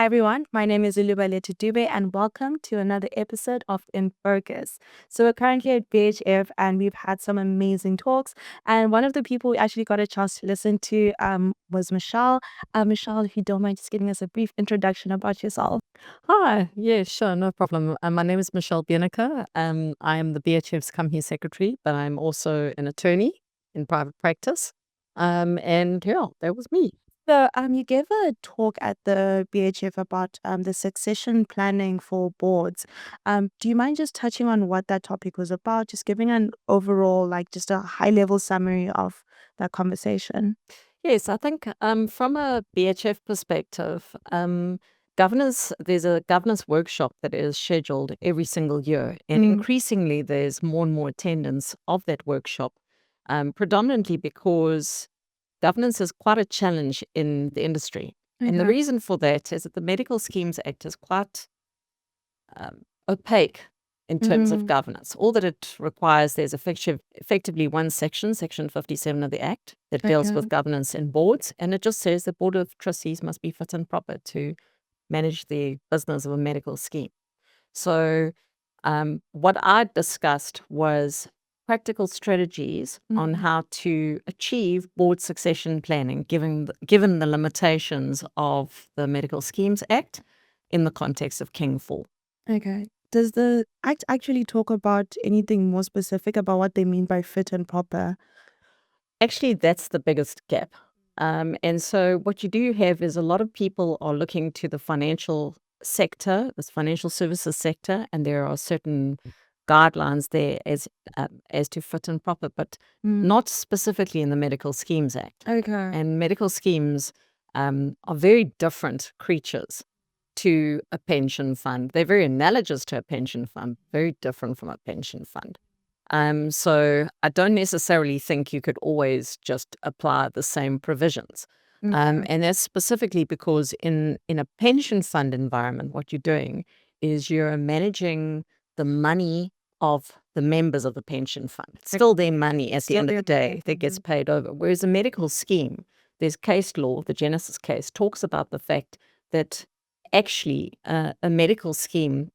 everyone, my name is Lubalethu Dube and welcome to another episode of In Focus. So we're currently at BHF and we've had some amazing talks, and one of the people we actually got a chance to listen to was Michelle. Michelle, if you don't mind just giving us a brief introduction about yourself. Hi, yeah, sure, no problem. My name is Michelle Beneke. I am the BHF's company secretary, but I'm also an attorney in private practice. And yeah, that was me. So you gave a talk at the BHF about the succession planning for boards. Do you mind just touching on what that topic was about? Just giving an overall, like just a high level summary of that conversation. Yes, I think from a BHF perspective, there's a governance workshop that is scheduled every single year, and increasingly there's more and more attendance of that workshop, predominantly because governance is quite a challenge in the industry. And the Okay. reason for that is that the Medical Schemes Act is quite opaque in terms of governance. All that it requires, there's effectively one section, Section 57 of the Act, that deals with governance in boards. And it just says the Board of Trustees must be fit and proper to manage the business of a medical scheme. So what I discussed was practical strategies on how to achieve board succession planning, given the limitations of the Medical Schemes Act in the context of King 4. Okay. Does the act actually talk about anything more specific about what they mean by fit and proper? Actually, that's the biggest gap. And so what you do have is a lot of people are looking to the financial sector, this financial services sector, and there are certain guidelines there as to fit and proper, but not specifically in the Medical Schemes Act. Okay. And medical schemes are very different creatures to a pension fund. They're very analogous to a pension fund, very different from a pension fund. So I don't necessarily think you could always just apply the same provisions. And that's specifically because in a pension fund environment, what you're doing is you're managing the money of the members of the pension fund. It's still their money at the end of the day that gets paid over. Whereas a medical scheme, there's case law, the Genesis case, talks about the fact that actually a medical scheme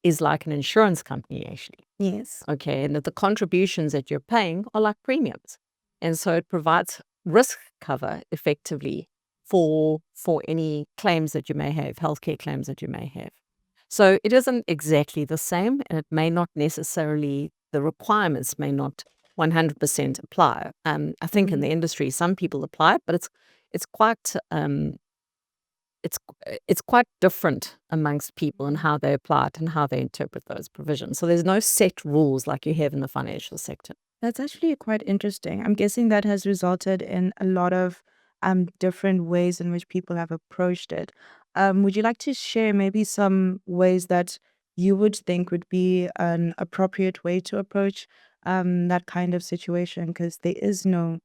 is like an insurance company, actually. Yes. Okay, and that the contributions that you're paying are like premiums. And so it provides risk cover effectively for any claims that you may have, healthcare claims that you may have. So it isn't exactly the same, and it may not necessarily, the requirements may not 100% apply. I think in the industry, some people apply it, but it's quite it's quite different amongst people and how they apply it and how they interpret those provisions. So there's no set rules like you have in the financial sector. That's actually quite interesting. I'm guessing that has resulted in a lot of different ways in which people have approached it. Would you like to share maybe some ways that you would think would be an appropriate way to approach that kind of situation? Because there is no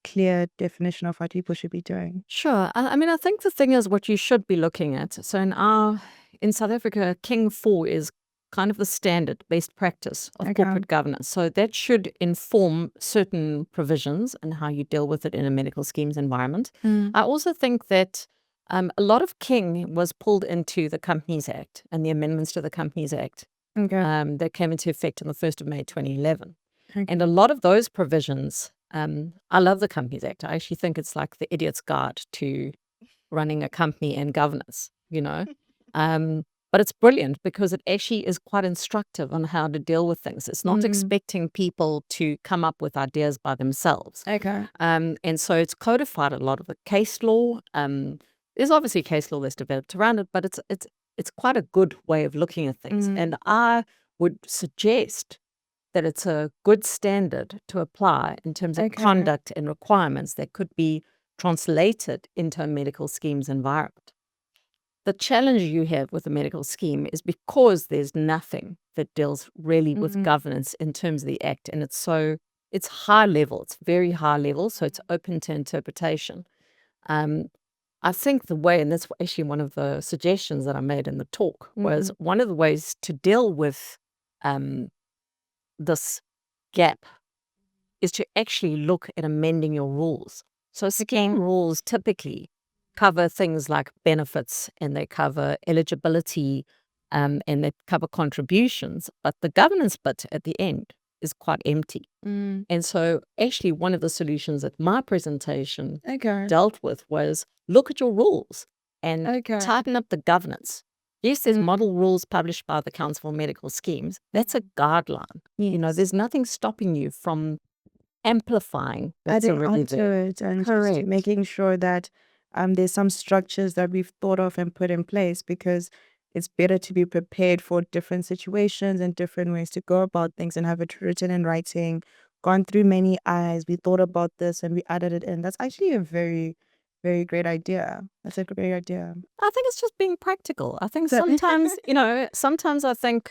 clear definition of what people should be doing. Sure. I mean, I think the thing is what you should be looking at. So in South Africa, King 4 is kind of the standard best practice of corporate governance. So that should inform certain provisions and how you deal with it in a medical schemes environment. I also think that a lot of King was pulled into the Companies Act and the amendments to the Companies Act that came into effect on the 1st of May 2011. And a lot of those provisions, I love the Companies Act. I actually think it's like the idiot's guide to running a company and governance, you know. But it's brilliant because it actually is quite instructive on how to deal with things. It's not expecting people to come up with ideas by themselves. Okay. And so it's codified a lot of the case law. There's obviously case law that's developed around it, but it's quite a good way of looking at things. And I would suggest that it's a good standard to apply in terms of conduct and requirements that could be translated into a medical schemes environment. The challenge you have with a medical scheme is because there's nothing that deals really with governance in terms of the act, and it's high level, it's very high level, so it's open to interpretation. I think the way, and that's actually one of the suggestions that I made in the talk, was one of the ways to deal with this gap is to actually look at amending your rules. So scheme rules typically cover things like benefits, and they cover eligibility, and they cover contributions, but the governance bit at the end is quite empty. And so actually one of the solutions that my presentation Okay. dealt with was look at your rules and Okay. tighten up the governance. Yes, there's model rules published by the Council for Medical Schemes. That's a guideline. Yes. There's nothing stopping you from amplifying what's Adding already onto there. it and just Correct. making sure that there's some structures that we've thought of and put in place, because it's better to be prepared for different situations and different ways to go about things and have it written in writing, gone through many eyes. We thought about this and we added it in. That's actually a very, very great idea. That's a great idea. I think it's just being practical. I think So, sometimes, sometimes I think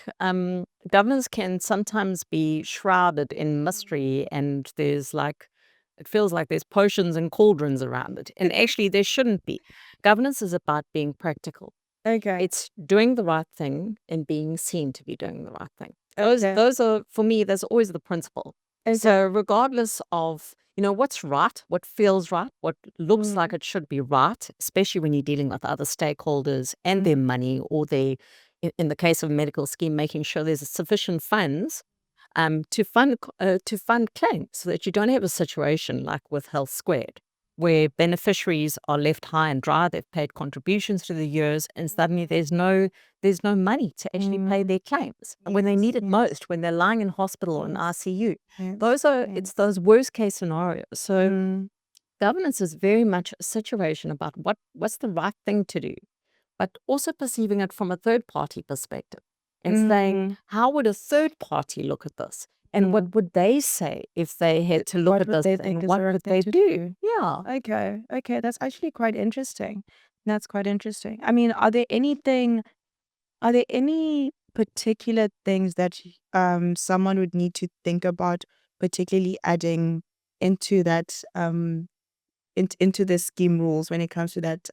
governance can sometimes be shrouded in mystery, and it feels like there's potions and cauldrons around it. And actually, there shouldn't be. Governance is about being practical. okay. It's doing the right thing and being seen to be doing the right thing. Those, Okay. those are, for me, that's always the principle. Okay. So regardless of, what's right, what feels right, what looks like it should be right, especially when you're dealing with other stakeholders and their money, or in the case of a medical scheme, making sure there's sufficient funds to fund claims, so that you don't have a situation like with Health Squared, where beneficiaries are left high and dry. They've paid contributions through the years, and suddenly there's no money to actually pay their claims. And when they need it most, when they're lying in hospital or in ICU, it's those worst case scenarios. So governance is very much a situation about what's the right thing to do, but also perceiving it from a third party perspective and saying, how would a third party look at this? And what would they say if they had to look What at would this, they think and is what the right would thing they to do? Yeah. Okay. Okay. That's actually quite interesting. That's quite interesting. I mean, are there any particular things that someone would need to think about, particularly adding into that into the scheme rules when it comes to that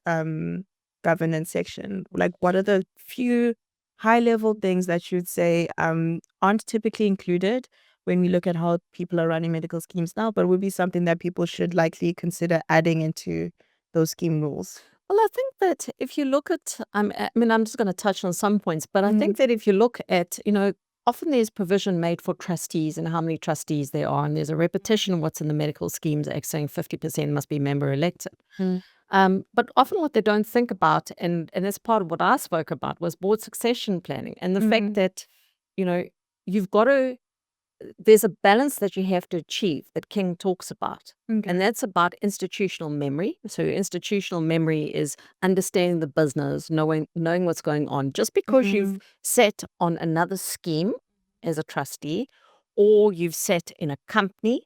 governance section? Like, what are the few high level things that you'd say aren't typically included when we look at how people are running medical schemes now, but would be something that people should likely consider adding into those scheme rules? Well, I think that if you look at, I mean, I'm just going to touch on some points, but I think that if you look at, often there's provision made for trustees and how many trustees there are, and there's a repetition of what's in the Medical Schemes Act saying 50% must be member elected. But often what they don't think about, and that's part of what I spoke about, was board succession planning, and the fact that, you've got to, there's a balance that you have to achieve that King talks about. Okay. And that's about institutional memory. So institutional memory is understanding the business, knowing what's going on. Just because you've sat on another scheme as a trustee, or you've sat in a company,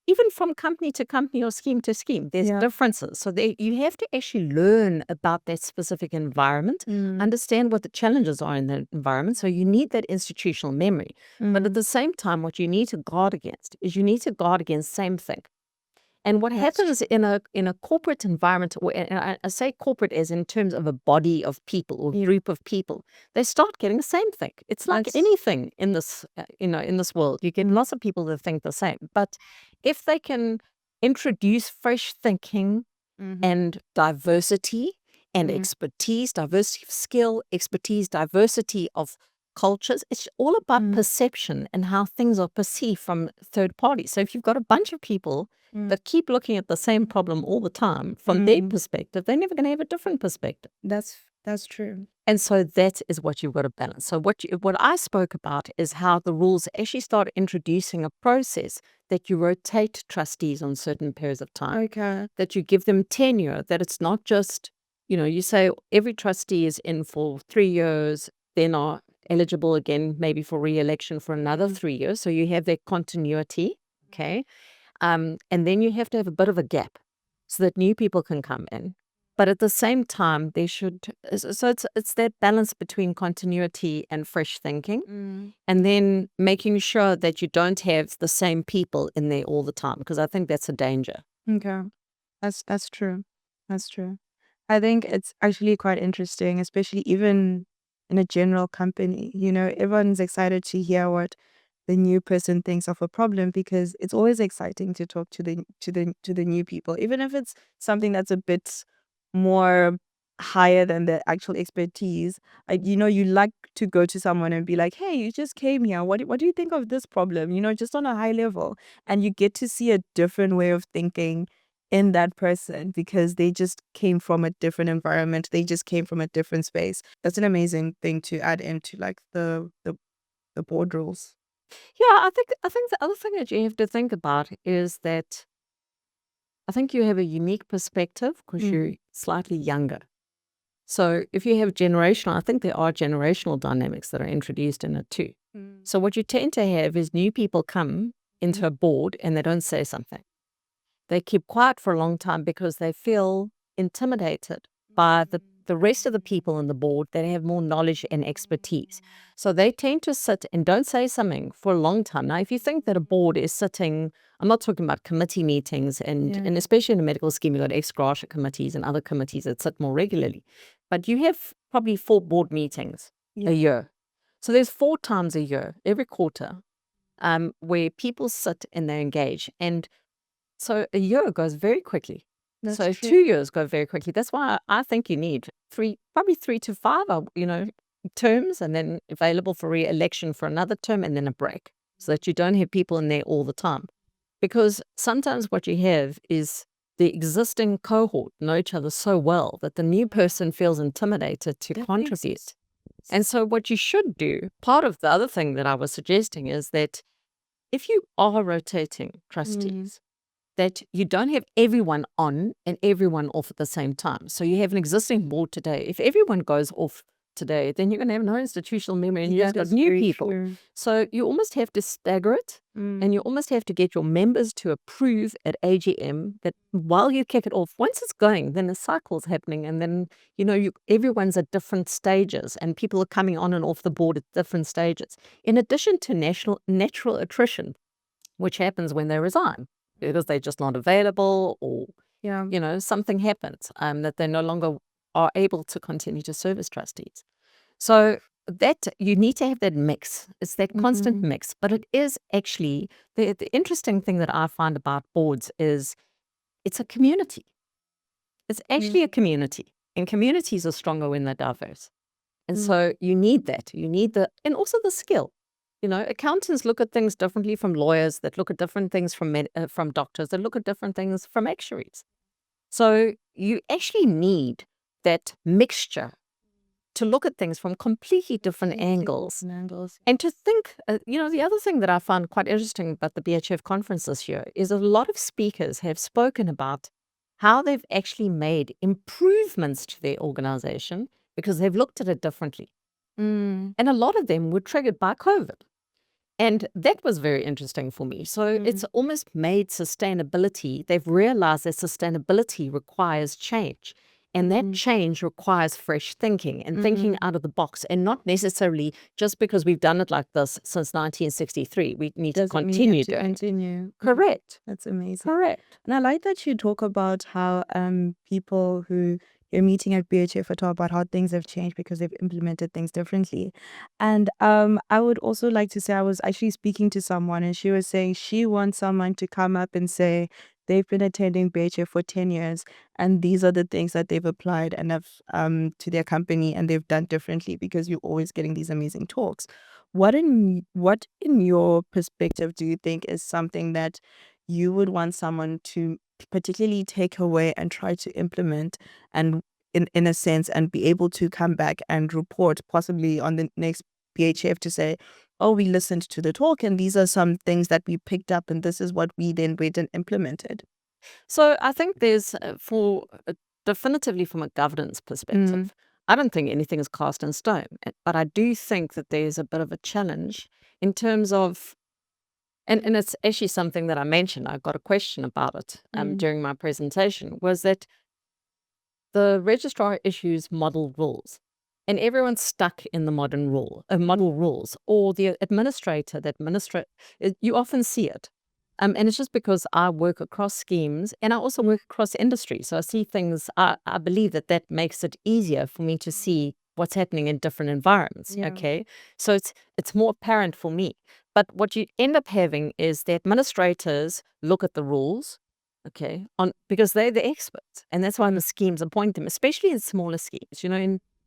even from company to company or scheme to scheme, there's differences. So you have to actually learn about that specific environment, understand what the challenges are in that environment. So you need that institutional memory. But at the same time, what you need to guard against is same thing. And what happens in a corporate environment, or I say corporate as in terms of a body of people or group of people, they start getting the same thing. It's like anything in this, in this world. You get lots of people that think the same. But if they can introduce fresh thinking and diversity and expertise, diversity of skill, expertise, diversity of cultures, it's all about perception and how things are perceived from third parties. So if you've got a bunch of people that keep looking at the same problem all the time from their perspective, they're never going to have a different perspective. That's true. And so that is what you've got to balance. So what I spoke about is how the rules actually start introducing a process that you rotate trustees on certain periods of time. Okay. That you give them tenure, that it's not just, you say every trustee is in for 3 years, they're not eligible again, maybe for re-election for another 3 years. So you have that continuity, okay? And then you have to have a bit of a gap so that new people can come in. But at the same time, so it's that balance between continuity and fresh thinking, and then making sure that you don't have the same people in there all the time, because I think that's a danger. Okay. That's true. That's true. I think it's actually quite interesting, especially even in a general company. Everyone's excited to hear what the new person thinks of a problem, because it's always exciting to talk to the new people, even if it's something that's a bit more higher than their actual expertise. Like, you like to go to someone and be like, hey, you just came here. What do you think of this problem? Just on a high level. And you get to see a different way of thinking in that person because they just came from a different environment. They just came from a different space. That's an amazing thing to add into like the board rules. Yeah, I think the other thing that you have to think about is that I think you have a unique perspective because you're slightly younger. So if you have generational, I think there are generational dynamics that are introduced in it too. So what you tend to have is new people come into a board and they don't say something. They keep quiet for a long time because they feel intimidated by the rest of the people on the board that have more knowledge and expertise. So they tend to sit and don't say something for a long time. Now, if you think that a board is sitting, I'm not talking about committee meetings, and especially in a medical scheme, you've got ex gratia committees and other committees that sit more regularly. But you have probably 4 board meetings a year. So there's 4 times a year, every quarter, where people sit and they engage. And so a year goes very quickly. That's So true. 2 years go very quickly. That's why I think you need probably 3 to 5, terms, and then available for re-election for another term and then a break, so that you don't have people in there all the time. Because sometimes what you have is the existing cohort know each other so well that the new person feels intimidated to That makes contribute. And so what you should do, part of the other thing that I was suggesting is that if you are rotating trustees, that you don't have everyone on and everyone off at the same time. So you have an existing board today. If everyone goes off today, then you're going to have no institutional memory and you've just got new people. So you almost have to stagger it, and you almost have to get your members to approve at AGM that while you kick it off, once it's going, then a cycle's happening, and then everyone's at different stages and people are coming on and off the board at different stages. In addition to natural attrition, which happens when they resign because they're just not available, or something happens that they no longer are able to continue to serve as trustees. So that you need to have that mix. It's that constant mix. But it is actually the interesting thing that I find about boards is it's a community. It's actually a community, and communities are stronger when they're diverse. And so you need that. You need and also the skill. Accountants look at things differently from lawyers, that look at different things from doctors, that look at different things from actuaries. So you actually need that mixture to look at things from completely different angles. And to think, the other thing that I found quite interesting about the BHF conference this year is a lot of speakers have spoken about how they've actually made improvements to their organization because they've looked at it differently. And a lot of them were triggered by COVID. And that was very interesting for me. So it's almost made sustainability, they've realized that sustainability requires change. And that change requires fresh thinking and thinking out of the box, and not necessarily just because we've done it like this since 1963. We need to continue doing it. Correct. That's amazing. Correct. And I like that you talk about how people who you're meeting at BHF are talk about how things have changed because they've implemented things differently. And I would also like to say I was actually speaking to someone and she was saying she wants someone to come up and say they've been attending BHF for 10 years and these are the things that they've applied and have to their company and they've done differently, because you're always getting these amazing talks. What in your perspective do you think is something that you would want someone to particularly take away and try to implement, and in a sense, and be able to come back and report possibly on the next BHF to say, oh, we listened to the talk and these are some things that we picked up and this is what we then went and implemented? So I think there's, definitively from a governance perspective, I don't think anything is cast in stone, but I do think that there's a bit of a challenge in terms of, and it's actually something that I mentioned, I got a question about it during my presentation, was that the registrar issues model rules. And everyone's stuck in the model rules, or the administrator, you often see it. And it's just because I work across schemes and I also work across industry. So I see things, I believe that makes it easier for me to see what's happening in different environments. Okay. So it's more apparent for me. But what you end up having is the administrators look at the rules, okay, because they're the experts, and that's why the schemes appoint them, especially in smaller schemes.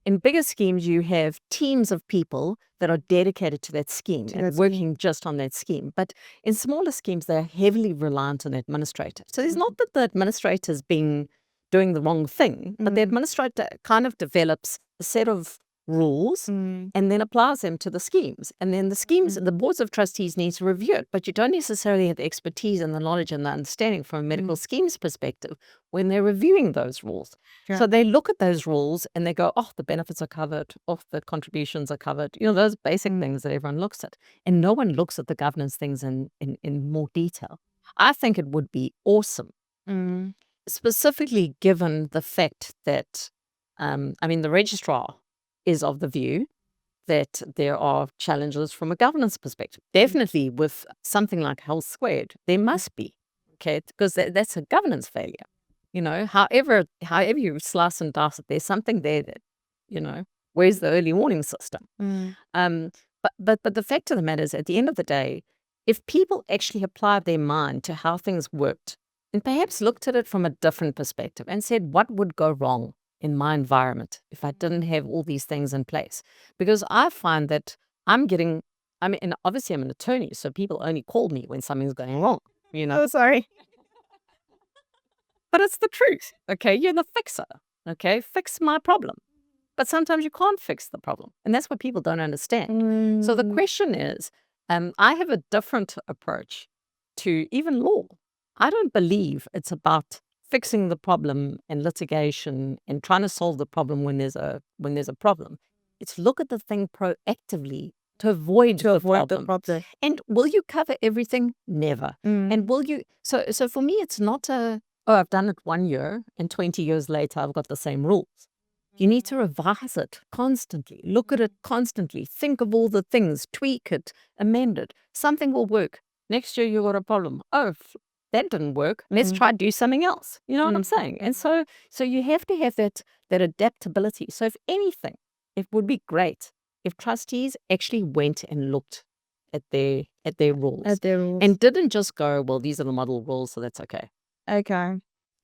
In bigger schemes, you have teams of people that are dedicated to that scheme and working just on that scheme. But in smaller schemes, they're heavily reliant on the administrator. So it's not that the administrator's doing the wrong thing, but the administrator kind of develops a set of rules and then applies them to the schemes. And then the schemes, the boards of trustees need to review it, but you don't necessarily have the expertise and the knowledge and the understanding from a medical schemes perspective when they're reviewing those rules. So they look at those rules and they go, oh, the benefits are covered, oh, the contributions are covered, those basic things that everyone looks at. And no one looks at the governance things in more detail. I think it would be awesome, specifically given the fact that, the registrar is of the view that there are challenges from a governance perspective. Definitely with something like Health Squared, there must be, okay, because that's a governance failure. However you slice and dice it, there's something there that, where's the early warning system? But the fact of the matter is, at the end of the day, if people actually applied their mind to how things worked and perhaps looked at it from a different perspective and said, what would go wrong in my environment if I didn't have all these things in place? Because I find that and obviously I'm an attorney, so people only call me when something's going wrong, Oh, sorry. But it's the truth, okay? You're the fixer, okay? Fix my problem. But sometimes you can't fix the problem, and that's what people don't understand. So the question is, I have a different approach to even law. I don't believe it's about fixing the problem and litigation and trying to solve the problem when there's a problem. It's look at the thing proactively to avoid the problem. And will you cover everything? Never. And will you? So for me, it's not I've done it 1 year, and 20 years later, I've got the same rules. You need to revise it constantly, look at it constantly, think of all the things, tweak it, amend it. Something will work. Next year, you got a problem. Oh, that didn't work. Let's try do something else. You know what I'm saying? And so you have to have that adaptability. So if anything, it would be great if trustees actually went and looked at their rules. And didn't just go, well, these are the model rules, so that's okay.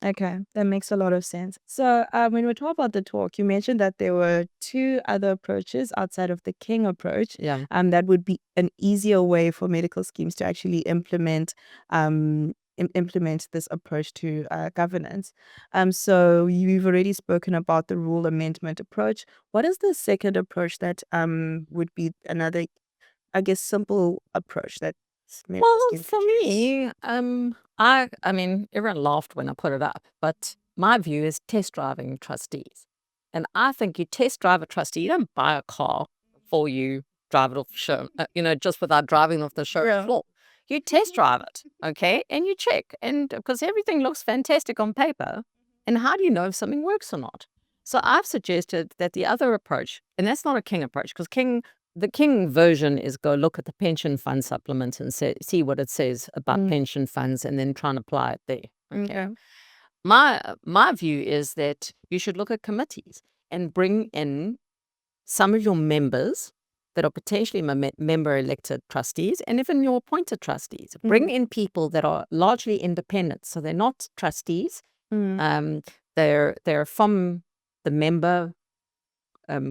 Okay, that makes a lot of sense. So when we talk about the talk, you mentioned that there were 2 other approaches outside of the King approach. Yeah. That would be an easier way for medical schemes to actually implement this approach to governance. So you've already spoken about the rule amendment approach. What is the second approach that would be another, I guess, simple approach that medical Well, schemes for me, everyone laughed when I put it up, but my view is test driving trustees. And I think you test drive a trustee. You don't buy a car before you drive it off the show, just without driving off the show floor. You test drive it, okay? And you check. And because everything looks fantastic on paper. And how do you know if something works or not? So I've suggested that the other approach, and that's not a King approach, because the King version is go look at the pension fund supplement and see what it says about pension funds and then try and apply it there. Okay. My view is that you should look at committees and bring in some of your members that are potentially member-elected trustees and even your appointed trustees. Bring in people that are largely independent, so they're not trustees. They're from the member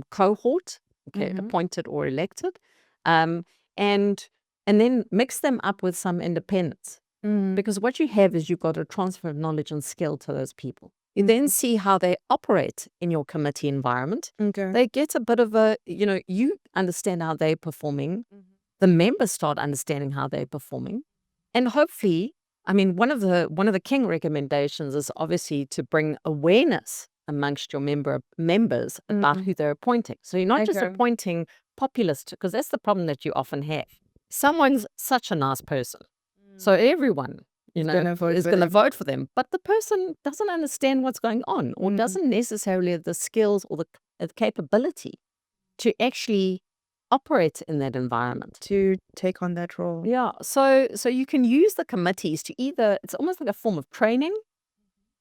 cohort, okay, appointed or elected, and then mix them up with some independents. Because what you have is you've got a transfer of knowledge and skill to those people. You then see how they operate in your committee environment. They get a bit of you understand how they're performing. The members start understanding how they're performing. And hopefully, one of the King recommendations is obviously to bring awareness amongst your members about who they're appointing. So you're not just appointing populists, because that's the problem that you often have. Someone's such a nice person. So everyone, is going to vote for them. But the person doesn't understand what's going on or doesn't necessarily have the skills or the capability to actually operate in that environment. to take on that role. Yeah. So you can use the committees to it's almost like a form of training,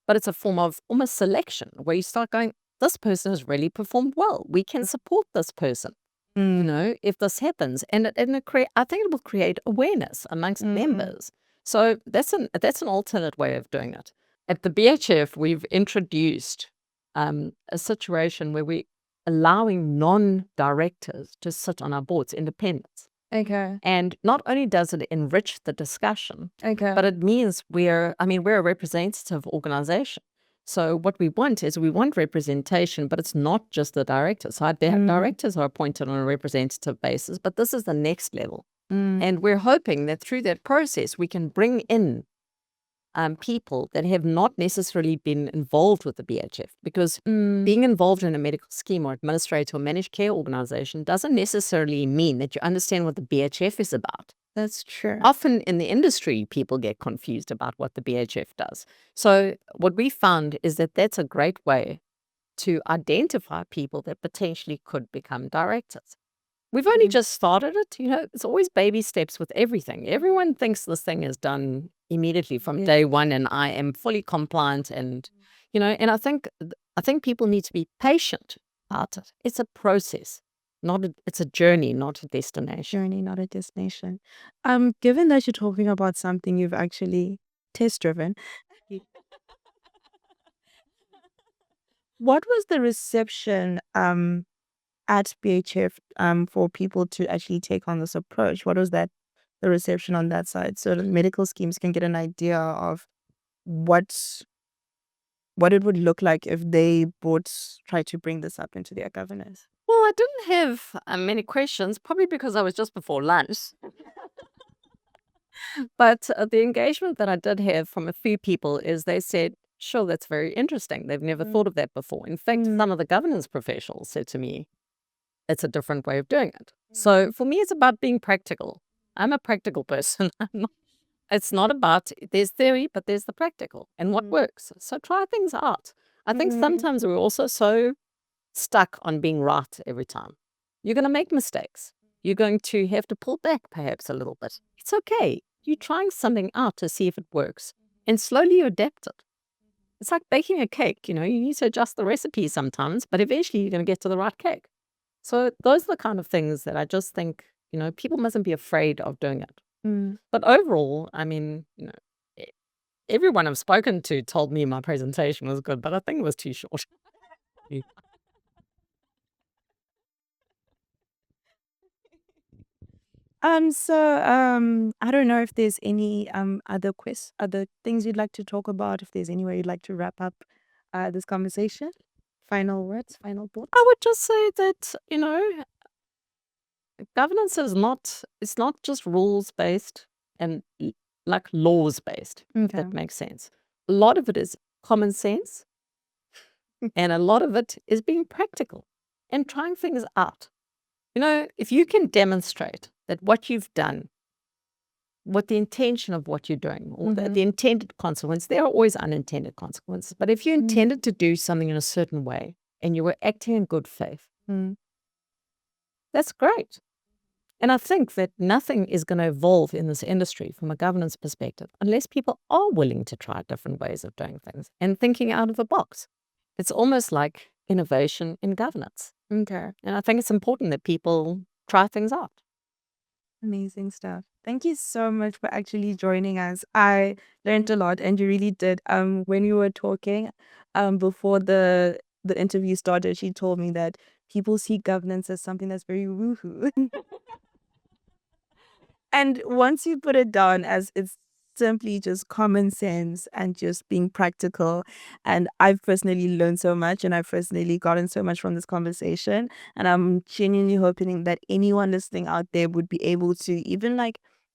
but it's a form of almost selection where you start going, this person has really performed well. We can support this person. If this happens, and I think it will create awareness amongst members So that's an alternate way of doing it. At the BHF, we've introduced a situation where we allowing non-directors to sit on our boards, independents. Okay. And not only does it enrich the discussion, Okay. but it means we're a representative organization. So what we want is we want representation, but it's not just the directors. So our directors are appointed on a representative basis, but this is the next level. And we're hoping that through that process, we can bring in people that have not necessarily been involved with the BHF, because being involved in a medical scheme or administrator or managed care organization doesn't necessarily mean that you understand what the BHF is about. That's true. Often in the industry, people get confused about what the BHF does. So what we found is that that's a great way to identify people that potentially could become directors. We've only just started it. It's always baby steps with everything. Everyone thinks this thing is done immediately from day one, and I am fully compliant. And, and I think people need to be patient about it. It's a process, it's a journey, not a destination. Journey, not a destination. Given that you're talking about something you've actually test driven, what was the reception at BHF for people to actually take on this approach? What was the reception on that side, so the medical schemes can get an idea of what it would look like if they try to bring this up into their governance? Well, I didn't have many questions, probably because I was just before lunch. But the engagement that I did have from a few people is they said, sure, that's very interesting. They've never thought of that before. In fact, some of the governance professionals said to me, it's a different way of doing it. So for me, it's about being practical. I'm a practical person. It's not about, there's theory, but there's the practical and what works. So try things out. I think sometimes we're also so stuck on being right every time. You're going to make mistakes. You're going to have to pull back perhaps a little bit. It's okay. You're trying something out to see if it works, and slowly you adapt it. It's like baking a cake. You need to adjust the recipe sometimes, but eventually you're going to get to the right cake. So those are the kind of things that I just think, people mustn't be afraid of doing it. But overall, I mean, everyone I've spoken to told me my presentation was good, but I think it was too short. I don't know if there's any other things you'd like to talk about, if there's any way you'd like to wrap up this conversation. Final words, final thoughts. I would just say that, governance is it's not just rules based and like laws based, if Okay. that makes sense. A lot of it is common sense, and a lot of it is being practical and trying things out. If you can demonstrate that what you've done, what the intention of what you're doing, or the intended consequence, there are always unintended consequences. But if you intended to do something in a certain way and you were acting in good faith, that's great. And I think that nothing is going to evolve in this industry from a governance perspective unless people are willing to try different ways of doing things and thinking out of the box. It's almost like innovation in governance. Okay. And I think it's important that people try things out. Amazing stuff. Thank you so much for actually joining us. I learned a lot, and you really did. When we were talking, before the interview started, she told me that people see governance as something that's very woohoo. And once you put it down as it's simply just common sense and just being practical, and I've personally learned so much, and I've personally gotten so much from this conversation, and I'm genuinely hoping that anyone listening out there would be able to even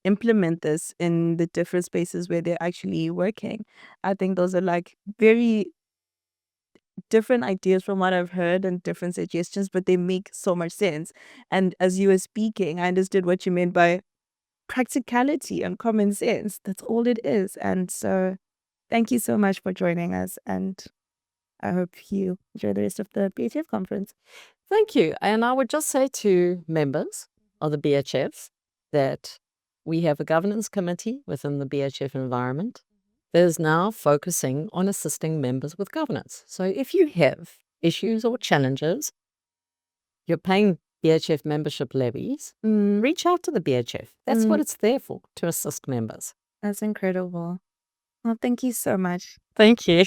implement this in the different spaces where they're actually working. I think those are very different ideas from what I've heard and different suggestions, but they make so much sense. And as you were speaking, I understood what you meant by practicality and common sense. That's all it is. And so thank you so much for joining us, and I hope you enjoy the rest of the BHF conference. Thank you. And I would just say to members of the BHF that we have a governance committee within the BHF environment that is now focusing on assisting members with governance. So if you have issues or challenges, you're paying BHF membership levies, reach out to the BHF. That's what it's there for, to assist members. That's incredible. Well, thank you so much. Thank you.